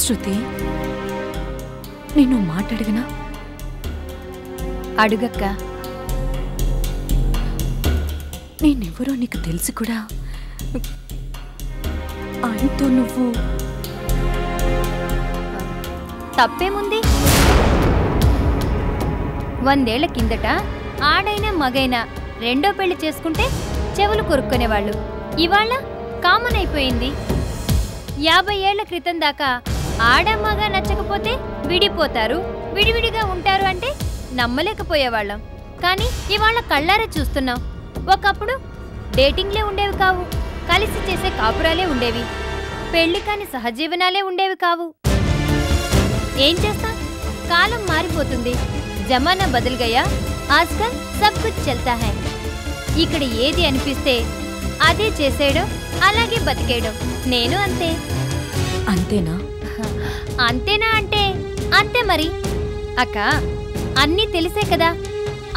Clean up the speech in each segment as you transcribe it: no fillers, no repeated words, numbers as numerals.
శృతి, నేను మాట్లాడగనా? అడుగక్క. నేనెవరో నీకు తెలిసి కూడా ఆయనతో నువ్వు తప్పేముంది? 100 ఏళ్ల కిందట ఆడైనా మగైనా రెండో పెళ్లి చేసుకుంటే చెవులు కొరుక్కునేవాళ్ళు. ఇవాళ కామన్ అయిపోయింది. 50 ఏళ్ల క్రితం దాకా ఆడ మగ నచ్చకపోతే విడిపోతారు, విడివిడిగా ఉంటారు అంటే నమ్మలేకపోయేవాళ్ళం. కానీ ఇవాళ కళ్ళారా చూస్తున్నాం. ఒకప్పుడు డేటింగ్లే ఉండేవి కావు, కలిసి చేసే కాపురాలే ఉండేవి, పెళ్లి కాని సహజీవనాలే ఉండేవి కావు. ఏం చేస్తాం, కాలం మారిపోతుంది. జమానా బదల్ గయా, ఆజ్కల్ సబ్ కుచ్ చల్తా హై. ఇక్కడ ఏది అనిపిస్తే అదే చేసేయడం, అలాగే బతికేయడం. నేను అంతే. అంతేనా? అంతేనా అంటే అంతే మరి. అక్క, అన్నీ తెలిసే కదా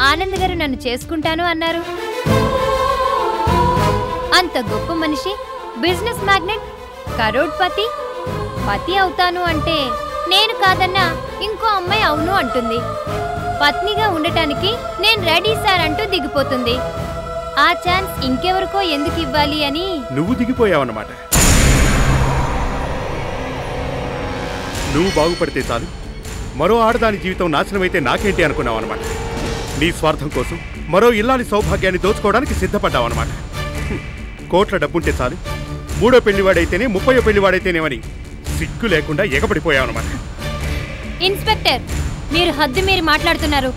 ఆనంద్ గారు నన్ను చేసుకుంటాను అన్నారు. అంత గొప్ప మనిషి, బిజినెస్ మ్యాగ్నెట్, కరోడ్పతి, పతి అవుతాను అంటే నేను కాదన్నా ఇంకో అమ్మాయి అవును అంటుంది. పత్నిగా ఉండటానికి నేను రెడీ సార్ అంటూ దిగిపోతుంది. ఆ ఛాన్స్ ఇంకెవరికో ఎందుకు ఇవ్వాలి అని నువ్వు దిగిపోయావన్నమాట. నువ్వు బాగుపడితే చాలు, మరో ఆడదాని జీవితం నాశనమైతే నాకేంటి అనుకున్నావన్నమాట. నీ స్వార్థం కోసం మరో ఇల్లాలి సౌభాగ్యాన్ని దోచుకోవడానికి సిద్ధపడ్డావన్నమాట. కోట్ల డబ్బుంటే చాలు, 3వ పెళ్లివాడైతేనే 30వ పెళ్లివాడైతేనేమని సిగ్గు లేకుండా ఎగబడిపోయావన్నమాట. ఇన్స్పెక్టర్, మీరు హద్దు మీరు మాట్లాడుతున్నారు.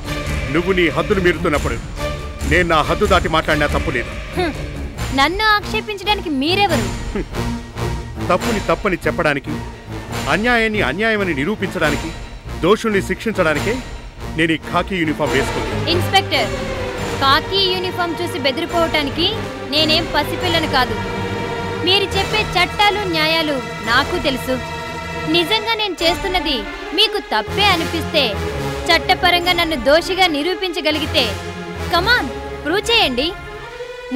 నువ్వు నీ హద్దును మీరుతున్నప్పుడు నేను నా హద్దు దాటి మాట్లాడినా తప్పు లేదు. నన్ను ఆక్షేపించడానికి మీరెవరు? తప్పుని తప్పని చెప్పడానికి, అన్యాయాన్ని అన్యాయమని నిరూపించడానికి, దోషుల్ని శిక్షించడానికే నేను ఈ ఖాకీ యూనిఫామ్ వేసుకున్నాను. ఇన్స్పెక్టర్, ఖాకీ యూనిఫామ్ చూసి బెదిరిపోవటానికి నేనేం పసిపిల్లను కాదు. మీరు చెప్పే చట్టాలు న్యాయాలు నాకు తెలుసు. నిజంగా నేను చేస్తున్నది మీకు తప్పే అనిపిస్తే, చట్టపరంగా నన్ను దోషిగా నిరూపించగలిగితే కమాన్ ప్రూవ్ చేయండి.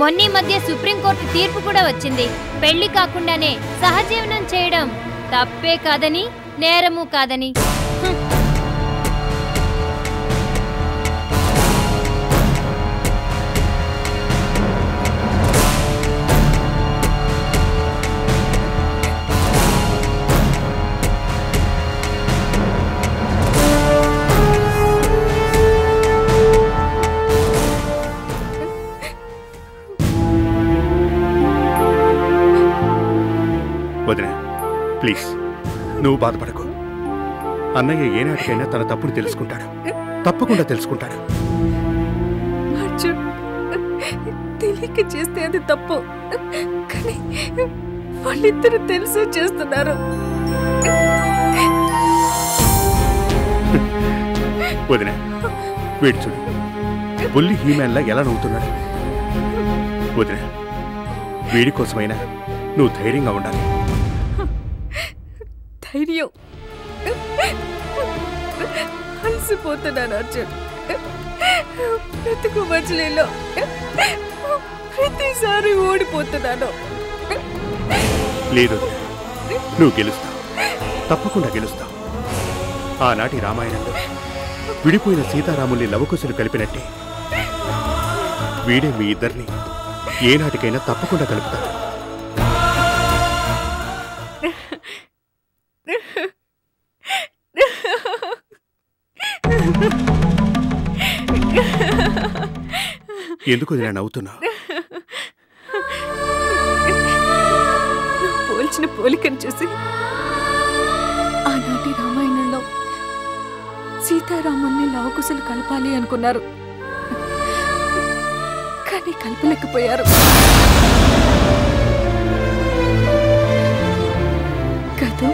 మొన్నీ మధ్య సుప్రీంకోర్టు తీర్పు కూడా వచ్చింది. పెళ్లి కాకుండానే సహజీవనం చేయడం తప్పే కాదని, నేరము కాదని. వదినా, ప్లీజ్ నువ్వు బాధపడకు. అన్నయ్య ఏనాటికైనా తన తప్పును తెలుసుకుంటాడు, తప్పకుండా తెలుసుకుంటాడు. అర్జున్, తెలియక చేస్తే అది తప్పు, కానీ వాళ్ళిద్దరూ తెలుసు చేస్తున్నారు. వదినా, వీడు చూడు, బుల్లి హీమ్యాన్లా ఎలా నవ్వుతున్నాడు. వదినా, వీడి కోసమైనా నువ్వు ధైర్యంగా ఉండాలి. ధైర్యం? అలసిపోతున్నాను అర్జున్. బ్రతుకు మజిలీలో ప్రతిసారి ఓడిపోతున్నాను. లేదు, నువ్వు గెలుస్తావు, తప్పకుండా గెలుస్తావు. ఆనాటి రామాయణంలో విడిపోయిన సీతారాముల్ని లవకుశలు కలిపినట్టే వీడే మీ ఇద్దరిని ఏనాటికైనా తప్పకుండా కలుపుతాడు. ఎందుకు ఇలా నవ్వుతున్నావు? పోల్చిన పోలికను చూసి ఆనాటి రామాయణంలో సీతారాముల్ని లవకుశలు కలపాలి అనుకున్నారు, కానీ కలపలేకపోయారు. కదా?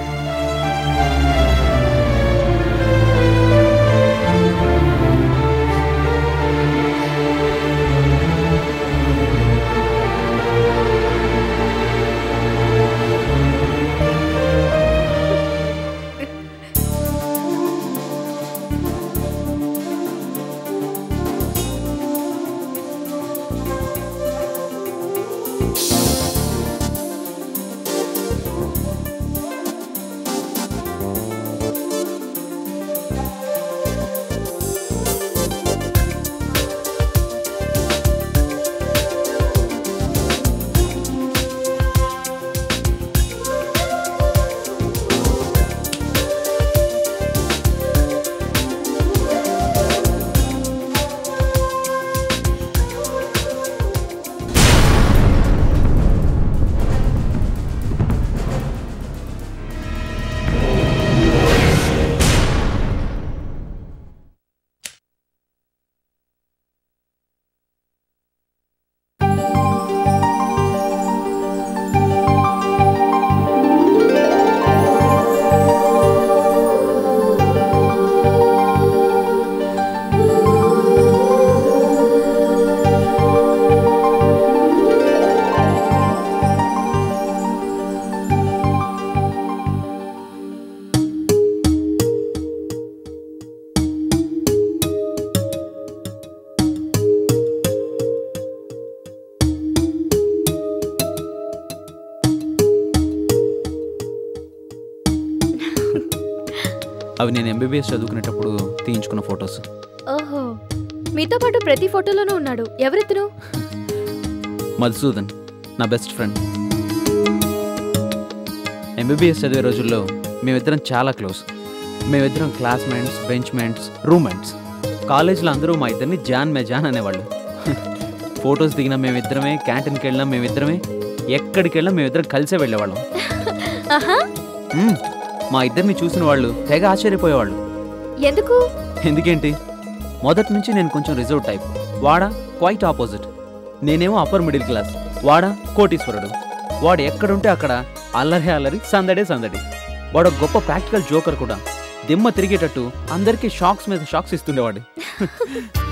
అవి నేను ఎంబీబీఎస్ చదువుకునేటప్పుడు తీయించుకున్న ఫొటోస్. ఓహో, మీతో పాటు ప్రతి ఫోటోలోనూ ఉన్నాడు. ఎవరితను? మధుసూదన్, నా బెస్ట్ ఫ్రెండ్. ఎంబీబీఎస్ చదివే రోజుల్లో మేమిద్దరం చాలా క్లోజ్. మేమిద్దరం క్లాస్మేట్స్, బెంచ్మేట్స్, రూమ్మేట్స్. కాలేజ్లో అందరూ మా ఇద్దరిని జాన్ మే జాన్ అనేవాళ్ళు. ఫొటోస్ దిగిన మేమిద్దరమే, క్యాంటీన్కి వెళ్ళినా మేమిద్దరమే, ఎక్కడికి వెళ్ళినా మేమిద్దరం కలిసే వెళ్ళేవాళ్ళం. మా ఇద్దరిని చూసిన వాళ్ళు తెగ ఆశ్చర్యపోయేవాళ్ళు. ఎందుకు? ఎందుకేంటి, మొదటి నుంచి నేను కొంచెం రిజర్వ్ టైప్, వాడా క్వైట్ ఆపోజిట్. నేనేమో అప్పర్ మిడిల్ క్లాస్, వాడా కోటీశ్వరుడు. వాడు ఎక్కడుంటే అక్కడ అల్లరి అల్లరి, సందడే సందడి. వాడు గొప్ప ప్రాక్టికల్ జోకర్ కూడా. దిమ్మ తిరిగేటట్టు అందరికీ షాక్స్ మీద షాక్స్ ఇస్తుండేవాడు.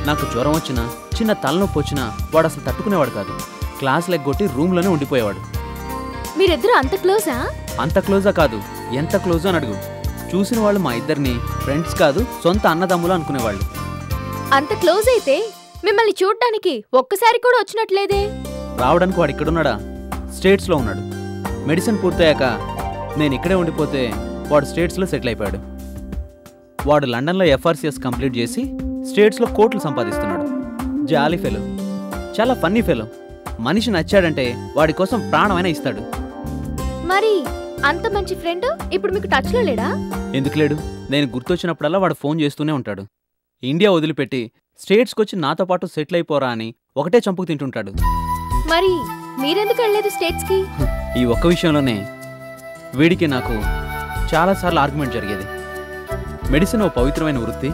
నాకు జ్వరం వచ్చినా, చిన్న తలనొప్పి వచ్చినా వాడు అసలు తట్టుకునేవాడు కాదు. క్లాస్ లెగ్గొట్టి రూమ్లోనే ఉండిపోయేవాడు. మీరిద్దరు అంత క్లోజా? అంత క్లోజా కాదు, ఎంత క్లోజో అని అడుగు. చూసిన వాళ్ళు మా ఇద్దరిని ఫ్రెండ్స్ కాదు, సొంత అన్నదమ్ములు అనుకునేవాళ్ళు. అంత క్లోజ్ అయితే మిమ్మల్ని చూడ్డానికి ఒక్కసారి కూడా వచ్చినట్లేదే? రావడానికి వాడు ఇక్కడున్నాడా? స్టేట్స్లో ఉన్నాడు. మెడిసిన్ పూర్తయ్యాక నేను ఇక్కడే ఉండిపోతే వాడు స్టేట్స్లో సెటిల్ అయిపోయాడు. వాడు లండన్లో ఎఫ్ఆర్సిఎస్ కంప్లీట్ చేసి స్టేట్స్లో కోట్లు సంపాదిస్తున్నాడు. జాలీ ఫెలో, చాలా ఫన్నీ ఫెలో. మనిషి నచ్చాడంటే వాడి కోసం ప్రాణమైనా ఇస్తాడు. మరి అంత మంచి ఫ్రెండ్ ఇప్పుడు మీకు టచ్లో లేడా? ఎందుకు లేడు? నేను గుర్తొచ్చినప్పుడల్లా వాడు ఫోన్ చేస్తూనే ఉంటాడు. ఇండియా వదిలిపెట్టి స్టేట్స్కి వచ్చి నాతో పాటు సెటిల్ అయిపోరా అని ఒకటే చంపుకు తింటుంటాడు. మరి మీరెందుకు వెళ్ళలేదు స్టేట్స్కి? ఈ ఒక్క విషయంలోనే వీడికి నాకు చాలాసార్లు ఆర్గ్యుమెంట్ జరిగేది. మెడిసిన్ ఓ పవిత్రమైన వృత్తి.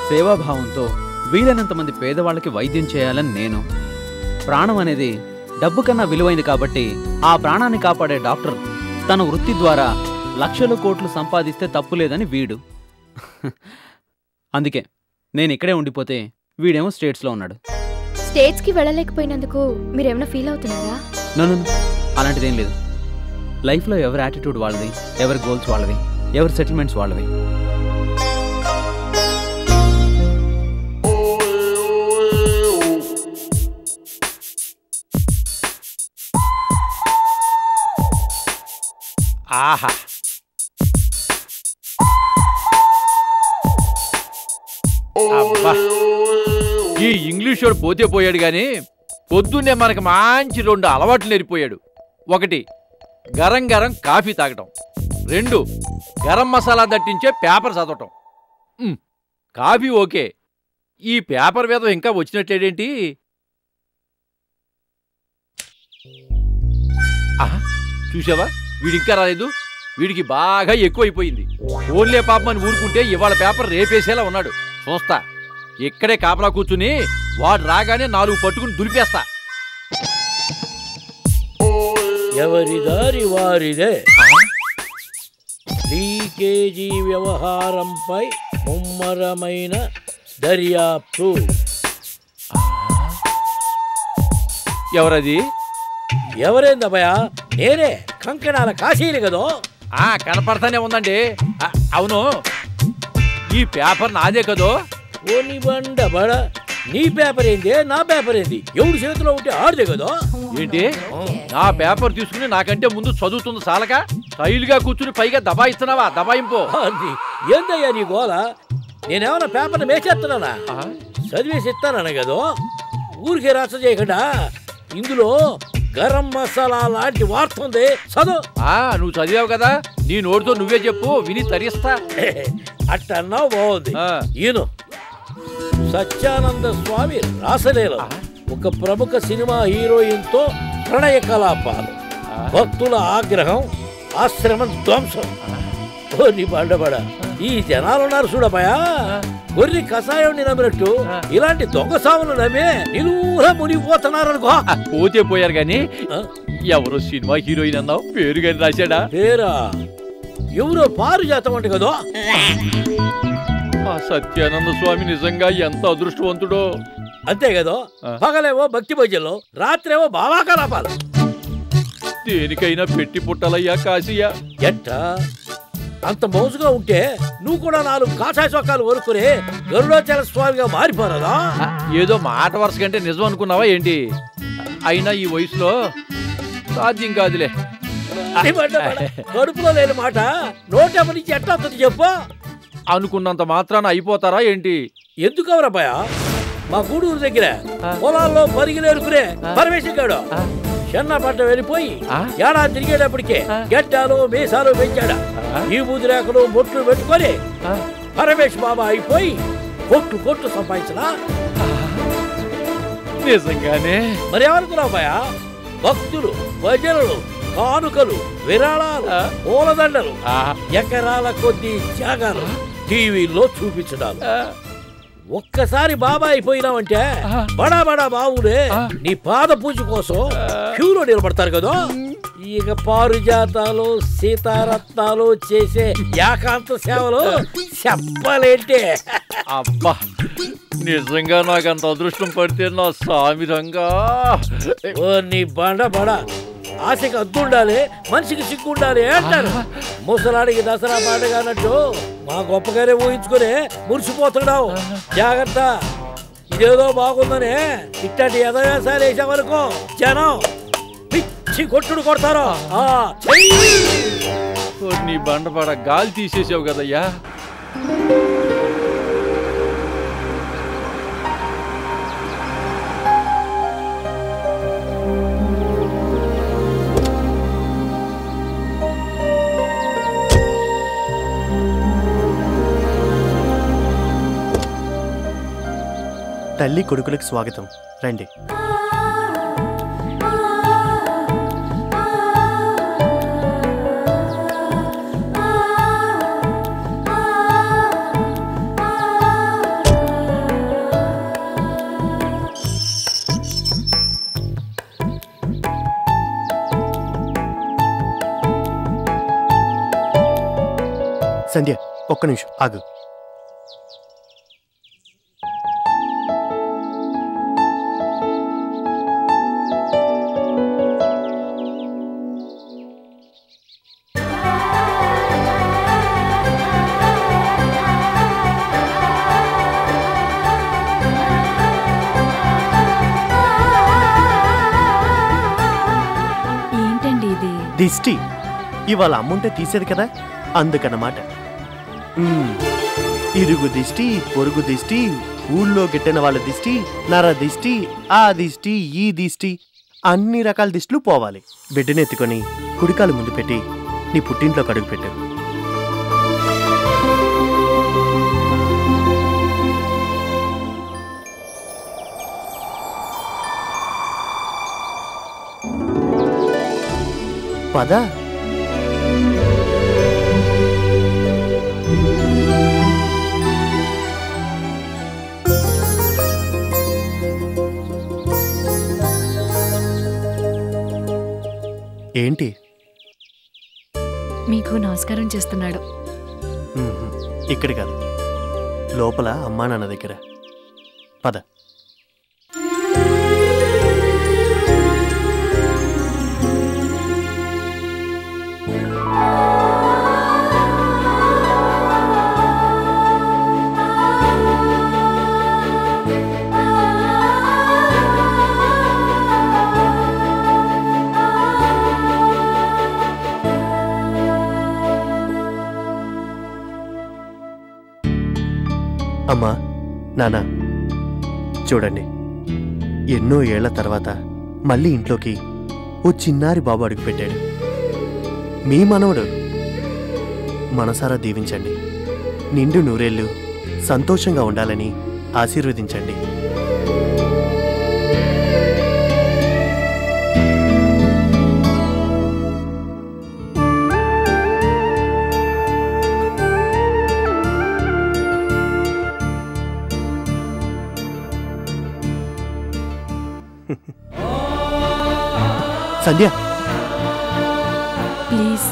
సేవాభావంతో వీలైనంత మంది పేదవాళ్ళకి వైద్యం చేయాలని నేను. ప్రాణం అనేది డబ్బు కన్నా విలువైంది కాబట్టి ఆ ప్రాణాన్ని కాపాడే డాక్టర్ తన వృత్తి ద్వారా లక్షల కోట్లు సంపాదిస్తే తప్పులేదని వీడు. అందుకే నేను ఇక్కడే ఉండిపోతే వీడేమో స్టేట్స్లో ఉన్నాడు. స్టేట్స్కి వెళ్ళలేకపోయినందుకు మీరేమైనా ఫీల్ అవుతున్నారా? నన్ను అలాంటిదేం లేదు. లైఫ్లో ఎవరి యాటిట్యూడ్ వాళ్ళది, ఎవరి గోల్స్ వాళ్ళవి, ఎవరి సెటిల్మెంట్స్ వాళ్ళవి. ఆహా, అబ్బా, ఈ ఇంగ్లీష్ వాడు పోతే పోయాడు గాని పొద్దున్నే మనకు మంచి 2 అలవాట్లు నేర్పిపోయాడు. 1 గరం గరం కాఫీ తాగటం, 2 గరం మసాలా దట్టించే పేపర్ చదవటం. కాఫీ ఓకే, ఈ పేపర్ వేదం ఇంకా వచ్చినట్టేడేంటి? చూసావా, వీడింకా రాలేదు. వీడికి బాగా ఎక్కువైపోయింది. ఓన్లే పాపమని ఊరుకుంటే ఇవాళ పేపర్ రేపేసేలా ఉన్నాడు. చూస్తా, ఇక్కడే కాపలా కూర్చుని వాడు రాగానే 4 పట్టుకుని దులిపేస్తా. ఎవరి దారి వారిదే. లీకేజీ వ్యవహారంపై ముమ్మరమైన దర్యాప్తు. ఎవరది? ఎవరేందభయ? నేనే, కంకణాల కాశీలు కదో. కనపడతానే ఉందండి. అవును, ఈ పేపర్ నాదే కదో. ఓని బండ బడ, నీ పేపర్ ఏంది, నా పేపర్ ఏంది? ఎవడి చేతిలో ఉంటే ఆడదే కదో. ఏంటి, నా పేపర్ తీసుకుని నాకంటే ముందు చదువుతుంది చాలక స్టైల్గా కూర్చుని పైగా దబాయిస్తున్నావా? దబాయింపు ఏందయ్యా నీ గోల? నేనేమన్నా పేపర్ని మేసేస్తున్నానా? చదివేసి ఇస్తానన్నా కదో. ఊరికే రచ్చ చేయకుండా ఇందులో గరం మసాలా లాంటి వార్త ఉంది, చదువు. నువ్వు చదివావు కదా, నీ నోటితో నువ్వే చెప్పు, విని తరిస్తా. అట్టన్నావు, బాగుంది. ఈయన సత్యానంద స్వామి రాసలీల, ఒక ప్రముఖ సినిమా హీరోయిన్ తో ప్రణయ కలాపాలు, భక్తుల ఆగ్రహం, ఆశ్రమం ధ్వంసం. నీ బండబడ, ఈ జనాలున్నారు చూడబయా, గొర్రె కషాయం నమ్మినట్టు ఇలాంటి దొంగ సాములు నమ్మే నిలువురా మునిగిపోతున్నారనుకో. పోతే పోయారు గాని ఎవరో సినిమా హీరోయిన్ అన్నావు, పేరు గాని రాశాడా? పేరా? ఎవరో పారిజాతం అంటే కదో. సత్యానంద స్వామి నిజంగా ఎంత అదృష్టవంతుడో. అంతే కదో. పగలేవో భక్తి భజనలు, రాత్రేవో బావా కలాపాలు. దేనికైనా పెట్టి పుట్టాలయ్యా కాశీయా. ఎట్టా అంత మోజుగా ఉంటే నువ్వు కూడా 4 కాషాయ చొక్కాలు వరుకుని గరుడాచల స్వామిగా మారిపోరాదా? ఏదో మాట వరుస కంటే నిజం అనుకున్నావా ఏంటి? అయినా ఈ వయసులో సాధ్యం కాదులే. కడుపులో లేని మాట నోటెప్పటి నుంచి ఎట్లా వస్తుంది చెప్పు. అనుకున్నంత మాత్రాన అయిపోతారా ఏంటి? ఎందుకు అవరబ్బాయ? మా గూడూరు దగ్గర పొలాల్లో పరిగిలేరుకునే పరమేశ్వరుడు చెన్నపట్ట వెళ్ళిపోయి ఏడాది తిరిగేటప్పటికే గడ్డాలు మీసాలు పెంచాడా. ఈ బూది రేఖలు బొట్లు పెట్టుకొని పరమేశ్ బాబా అయిపోయి కొట్టు సంపాదించడా. నిజంగానే? మరి ఏమనుకున్నావు బాయ? భక్తులు, భజనలు, కానుకలు, విరాళాలు, పూలదండలు, ఎకరాల కొద్ది జాగాలు టీవీల్లో చూపించడాలు. ఒక్కసారి బాబా అయిపోయినావంటే బడా బడా బావులే నీ పాద పూజ కోసం క్యూలో నిలబడతారు కదా. ఇక పారుజాతాలు, సీతారత్నాలు చేసే ఏకాంత సేవలు చెప్పలేంటే. అబ్బా, నిజంగా నాకు అంత అదృష్టం పడితే నా సామిరంగా. ఓ నీ బడ ఆశకి అద్దుండాలి, మనిషికి సిగ్గుండాలి అంటారు. ముసలాడికి దసరా పండుగ అన్నట్టు మా గొప్పగానే ఊహించుకుని మురిసిపోతున్నావు. జాగ్రత్త, ఇదేదో బాగుందని ఇట్టటి యథవేశాలు వేసామనుకో జనం పిచ్చి కొట్టుడు కొడతారు. నీ బండపడ గాలి తీసేసావు కదయ్యా. తల్లి కొడుకులకు స్వాగతం, రండి. సంధ్య, ఒక్క నిమిషం ఆగు. దిష్టి ఇవాళ అమ్ముంటే తీసేది కదా, అందుకన్నమాట. ఇరుగు దిష్టి, పొరుగు దిష్టి, ఊళ్ళో గిట్టిన వాళ్ళ దిష్టి, నర దిష్టి, ఆ దిష్టి, ఈ దిష్టి, అన్ని రకాల దిష్టిలు పోవాలి. బిడ్డనెత్తుకొని కుడికాలు ముందు పెట్టి నీ పుట్టింట్లో కడుగు పెట్టు. పద. ఏంటి? మీకు నమస్కారం చేస్తున్నాడు. ఇక్కడ కాదు, లోపల అమ్మా నాన్న దగ్గర. పద. అమ్మా నాన్న, చూడండి, ఎన్నో ఏళ్ల తర్వాత మళ్ళీ ఇంట్లోకి ఓ చిన్నారి బాబు అడుగు పెట్టాడు. మీ మనవడు. మనసారా దీవించండి. నిండు నూరేళ్ళు సంతోషంగా ఉండాలని ఆశీర్వదించండి. సంధ్య, ప్లీజ్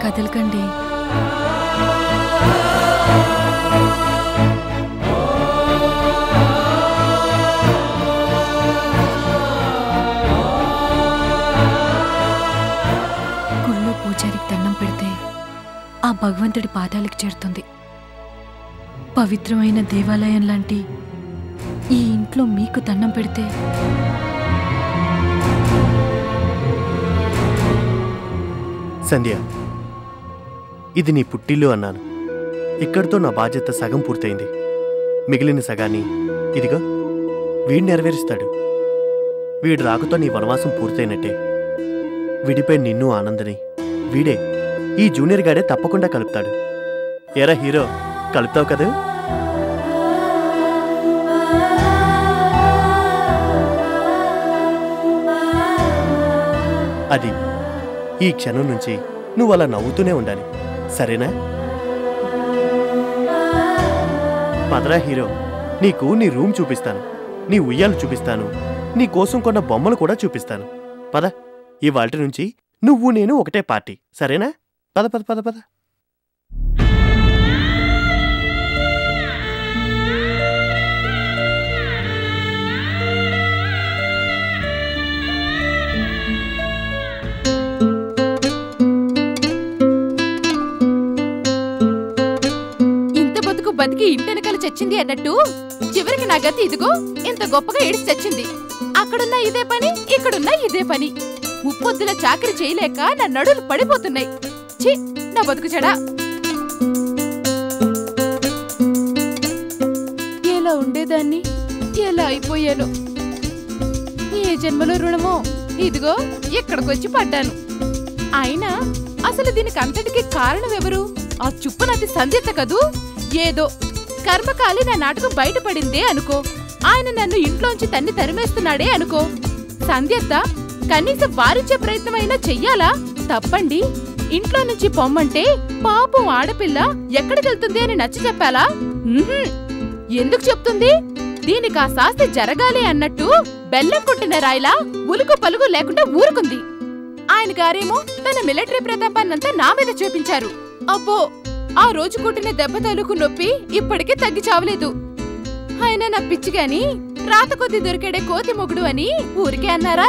కదలకండి. గుళ్ళో పూజారికి దండం పెడితే ఆ భగవంతుడి పాదాలకు చేరుతుంది. పవిత్రమైన దేవాలయం లాంటి ఈ ఇంట్లో మీకు దండం పెడితే సంధ్య, ఇది నీ పుట్టిల్లు అన్నాను. ఇక్కడితో నా బాధ్యత సగం పూర్తయింది. మిగిలిన సగాన్ని ఇదిగో వీడు నెరవేరుస్తాడు. వీడి రాకతో నీ వనవాసం పూర్తయినట్టే. వీడిపై నిన్ను ఆనందని వీడే, ఈ జూనియర్ గాడే తప్పకుండా కలుపుతాడు. ఎరా హీరో, కలుపుతావు కదా? అది ఈ క్షణం నుంచి నువ్వు అలా నవ్వుతూనే ఉండాలి, సరేనా? పదరా హీరో, నీకు నీ రూమ్ చూపిస్తాను, నీ ఉయ్యాలు చూపిస్తాను, నీ కోసం కొన్న బొమ్మలు కూడా చూపిస్తాను. పద, ఇవాల్టి నుంచి నువ్వు నేను ఒకటే పార్టీ, సరేనా? పద పద పద పద. బతికి ఇంటెనకలు చచ్చింది అన్నట్టు చివరికి నా గతి ఇదిగో ఇంత గొప్పగా ఏడిసి చచ్చింది. అక్కడున్నా ఇదే పని, ఇక్కడున్నా ఇదే పని. ముప్పొద్దుల చాకరీ చేయలేక నా నడులు పడిపోతున్నాయి. ఛీ, నా బతుకు చెడా. ఎలా ఉండేదాన్ని, ఎలా అయిపోయాను. ఏ జన్మలో రుణమో ఇదిగో ఇక్కడికొచ్చి పడ్డాను. అయినా అసలు దీనికి అంతటికి కారణం ఎవరు? ఆ చుప్పనది సంధ్యత కదూ. ఏదో కర్మకాలి నా నాటకం బయటపడిందే అనుకో. ఆయన నన్ను ఇంట్లోంచి తన్ని తరిమేస్తున్నాడే అనుకో. సంధ్యత కనీసం వారించే ప్రయత్నమైనా చెయ్యాలా? తప్పండి. ఇంట్లో నుంచి పొమ్మంటే పాపం ఆడపిల్ల ఎక్కడికెళ్తుంది అని నచ్చి చెప్పాలా? ఎందుకు చెప్తుంది? దీనికి ఆ శాస్తి జరగాలి అన్నట్టు బెల్లం కొట్టిన రాయిలా ఉలుకు పలుగు లేకుండా ఊరుకుంది. ఆయన గారేమో తన మిలిటరీ ప్రతాపాన్నంతా నా మీద చూపించారు. అబ్బో, ఆ రోజు కొట్టిన దెబ్బ తలుకు నొప్పి ఇప్పటికే తగ్గి చావలేదు. ఆయన నా పిచ్చిగాని రాత కొద్ది దొరికాడే కోతి మొగుడు అని ఊరికే అన్నారా?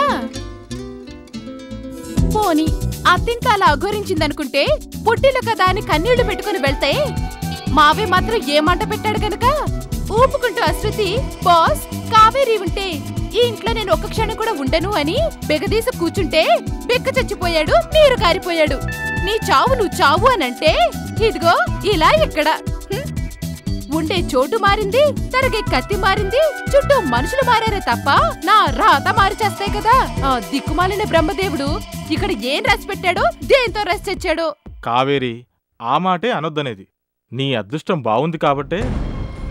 పోని అత్తింత అలా అఘోరించిందనుకుంటే పుట్టిలో కదా అని కన్నీళ్లు పెట్టుకుని వెళ్తే మావే మాత్రం ఏ మంట పెట్టాడు గనక ఊపుకుంటూ అశ్రుతి, బాస్ కావేరి ఉంటే ఈ ఇంట్లో నేను ఒక్క క్షణం కూడా ఉండను అని బెగదీసి కూర్చుంటే బెక్క చచ్చిపోయాడు, నీరు కారిపోయాడు. నీ చావు నువ్వు చావు అనంటే ఇదిగో ఇలా ఇక్కడ ఉండే చోటు మారింది, తరగే కత్తి మారింది, చుట్టూ మనుషులు మారారే తప్ప నా రాత మారిచేస్తాయి కదా. ఆ దిక్కుమాలిన బ్రహ్మదేవుడు ఇక్కడ ఏం రాసి పెట్టాడో, దేంతో రాసి తెచ్చాడో. కావేరి, ఆ మాటే అనొద్దనేది. నీ అదృష్టం బాగుంది కాబట్టే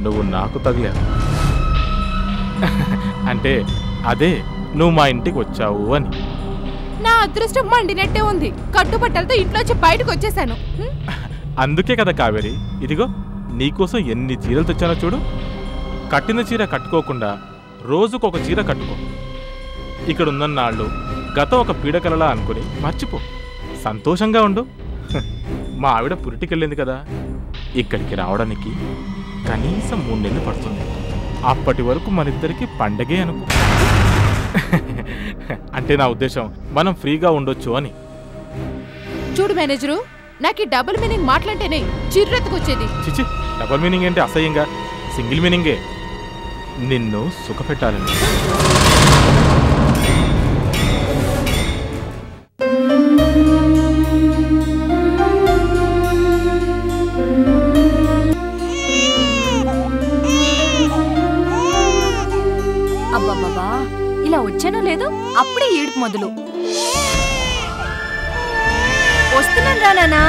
నువ్వు నాకు తగిలా. అంటే అదే నువ్వు మా ఇంటికి వచ్చావు అని. నా అదృష్టం మండినట్టే ఉంది. కట్టుబట్టలతో ఇంట్లోంచి బయటకు వచ్చేసాను. అందుకే కదా కావేరి, ఇదిగో నీకోసం ఎన్ని చీరలు తెచ్చానో చూడు. కట్టిన చీర కట్టుకోకుండా రోజుకొక చీర కట్టుకో. ఇక్కడున్నన్నాళ్ళు గతం ఒక పీడకలలా అనుకుని మర్చిపో, సంతోషంగా ఉండు. మా ఆవిడ పురిటికెళ్ళింది కదా, ఇక్కడికి రావడానికి కనీసం 3 నెలలు పడుతుంది. అప్పటి వరకు మనిద్దరికి పండగే అనుకో. అంటే నా ఉద్దేశం మనం ఫ్రీగా ఉండొచ్చు అని. చూడు మేనేజరు, నాకు ఈ డబుల్ మీనింగ్ మాట్లాంటేనే చిర్రెత్తుకొచ్చేది. చిచి, డబుల్ మీనింగ్ ఏంటి అసహ్యంగా? సింగిల్ మీనింగే, నిన్ను సుఖపెట్టాలని. అబ్బబ్బబ్బా, ఇలా వచ్చానో లేదో అప్పుడే ఏడుపు మొదలు. వస్తున్నాను రా నాన్నా.